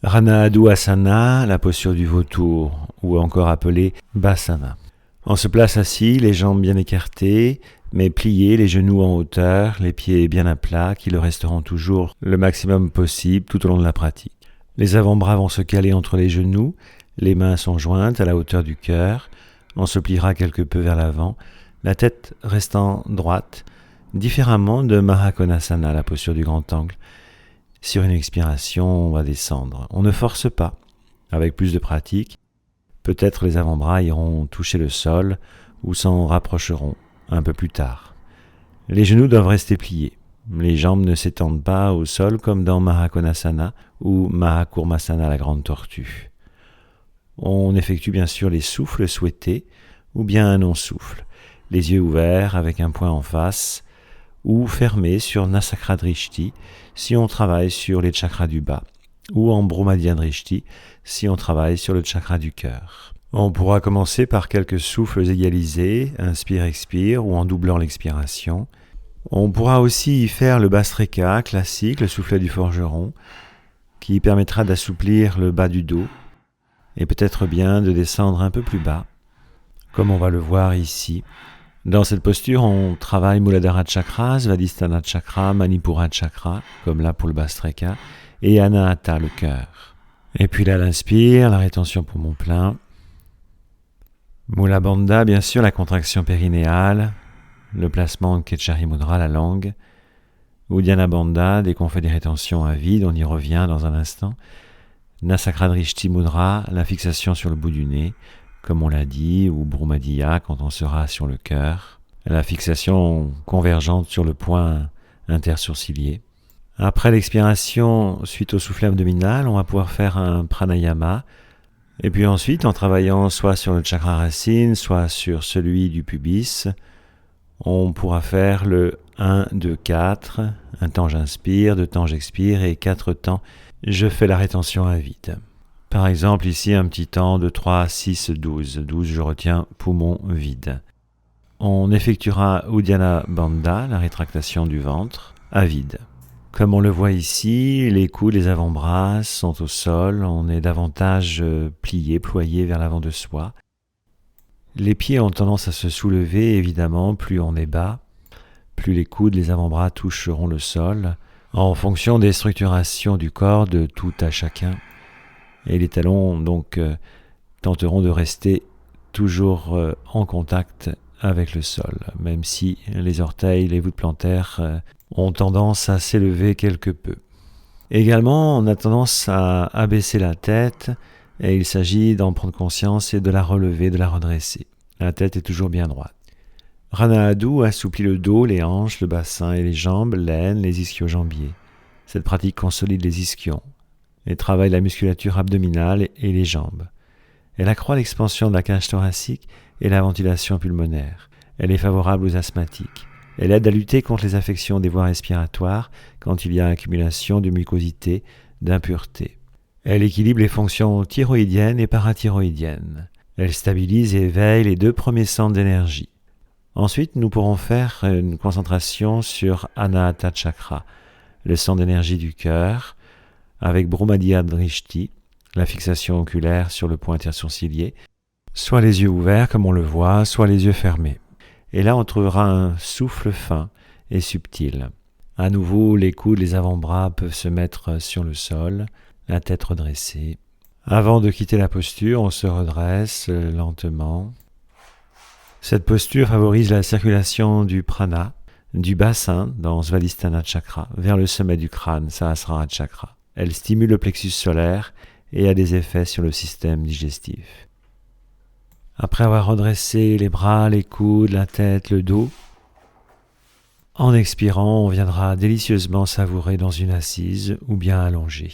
Ranahadu Asana, la posture du vautour, ou encore appelée Basana. On se place assis, les jambes bien écartées, mais pliées, les genoux en hauteur, les pieds bien à plat, qui le resteront toujours le maximum possible tout au long de la pratique. Les avant-bras vont se caler entre les genoux, les mains sont jointes à la hauteur du cœur, on se pliera quelque peu vers l'avant, la tête restant droite, différemment de Mahakonasana, la posture du grand angle. Sur une expiration, on va descendre. On ne force pas. Avec plus de pratique, peut-être les avant-bras iront toucher le sol ou s'en rapprocheront un peu plus tard. Les genoux doivent rester pliés. Les jambes ne s'étendent pas au sol comme dans Mahakonasana ou Mahakurmasana, la grande tortue. On effectue bien sûr les souffles souhaités ou bien un non-souffle. Les yeux ouverts avec un point en face ou fermés sur Nasakra Drishti si on travaille sur les chakras du bas ou en Brahmadhya Drishti si on travaille sur le chakra du cœur. On pourra commencer par quelques souffles égalisés, inspire-expire ou en doublant l'expiration. On pourra aussi y faire le Bastrika classique, le soufflet du forgeron, qui permettra d'assouplir le bas du dos et peut-être bien de descendre un peu plus bas, comme on va le voir ici. Dans cette posture, on travaille Muladhara Chakra, Svadhisthana Chakra, Manipura Chakra, comme là pour le Bastrika, et Anahata, le cœur. Et puis là, l'inspire, la rétention poumon plein. Mula Bandha, bien sûr, la contraction périnéale, le placement de Ketchari Mudra, la langue. Uddiyana Bandha, dès qu'on fait des rétentions à vide, on y revient dans un instant. Nasakra Drishti Mudra, la fixation sur le bout du nez, comme on l'a dit, ou Brahmadhya quand on sera sur le cœur. La fixation convergente sur le point intersourcilier. Après l'expiration, suite au soufflet abdominal, on va pouvoir faire un pranayama. Et puis ensuite, en travaillant soit sur le chakra racine, soit sur celui du pubis, on pourra faire le 1, 2, 4. Un temps j'inspire, 2 temps j'expire et 4 temps je fais la rétention à vide. Par exemple, ici, un petit temps de 3, 6, 12. 12, je retiens poumon vide. On effectuera Uddiyana Bandha, la rétractation du ventre, à vide. Comme on le voit ici, les coudes, les avant-bras sont au sol. On est davantage plié, ployé vers l'avant de soi. Les pieds ont tendance à se soulever, évidemment, plus on est bas, plus les coudes, les avant-bras toucheront le sol, en fonction des structurations du corps de tout à chacun. Et les talons, donc, tenteront de rester toujours en contact avec le sol, même si les orteils, les voûtes plantaires ont tendance à s'élever quelque peu. Également, on a tendance à abaisser la tête, et il s'agit d'en prendre conscience et de la relever, de la redresser. La tête est toujours bien droite. Ranahadu assouplit le dos, les hanches, le bassin et les jambes, l'aine, les ischio-jambiers. Cette pratique consolide les ischions et travaille la musculature abdominale et les jambes. Elle accroît l'expansion de la cage thoracique et la ventilation pulmonaire. Elle est favorable aux asthmatiques. Elle aide à lutter contre les affections des voies respiratoires quand il y a accumulation de mucosité, d'impureté. Elle équilibre les fonctions thyroïdiennes et parathyroïdiennes. Elle stabilise et éveille les 2 premiers centres d'énergie. Ensuite, nous pourrons faire une concentration sur Anahata Chakra, le centre d'énergie du cœur, avec Brahmadhya Drishti, la fixation oculaire sur le point intersourcilier, soit les yeux ouverts comme on le voit, soit les yeux fermés. Et là, on trouvera un souffle fin et subtil. À nouveau, les coudes, les avant-bras peuvent se mettre sur le sol, la tête redressée. Avant de quitter la posture, on se redresse lentement. Cette posture favorise la circulation du prana, du bassin dans Svadhisthana Chakra, vers le sommet du crâne, Sahasrara Chakra. Elle stimule le plexus solaire et a des effets sur le système digestif. Après avoir redressé les bras, les coudes, la tête, le dos, en expirant, on viendra délicieusement savourer dans une assise ou bien allongé.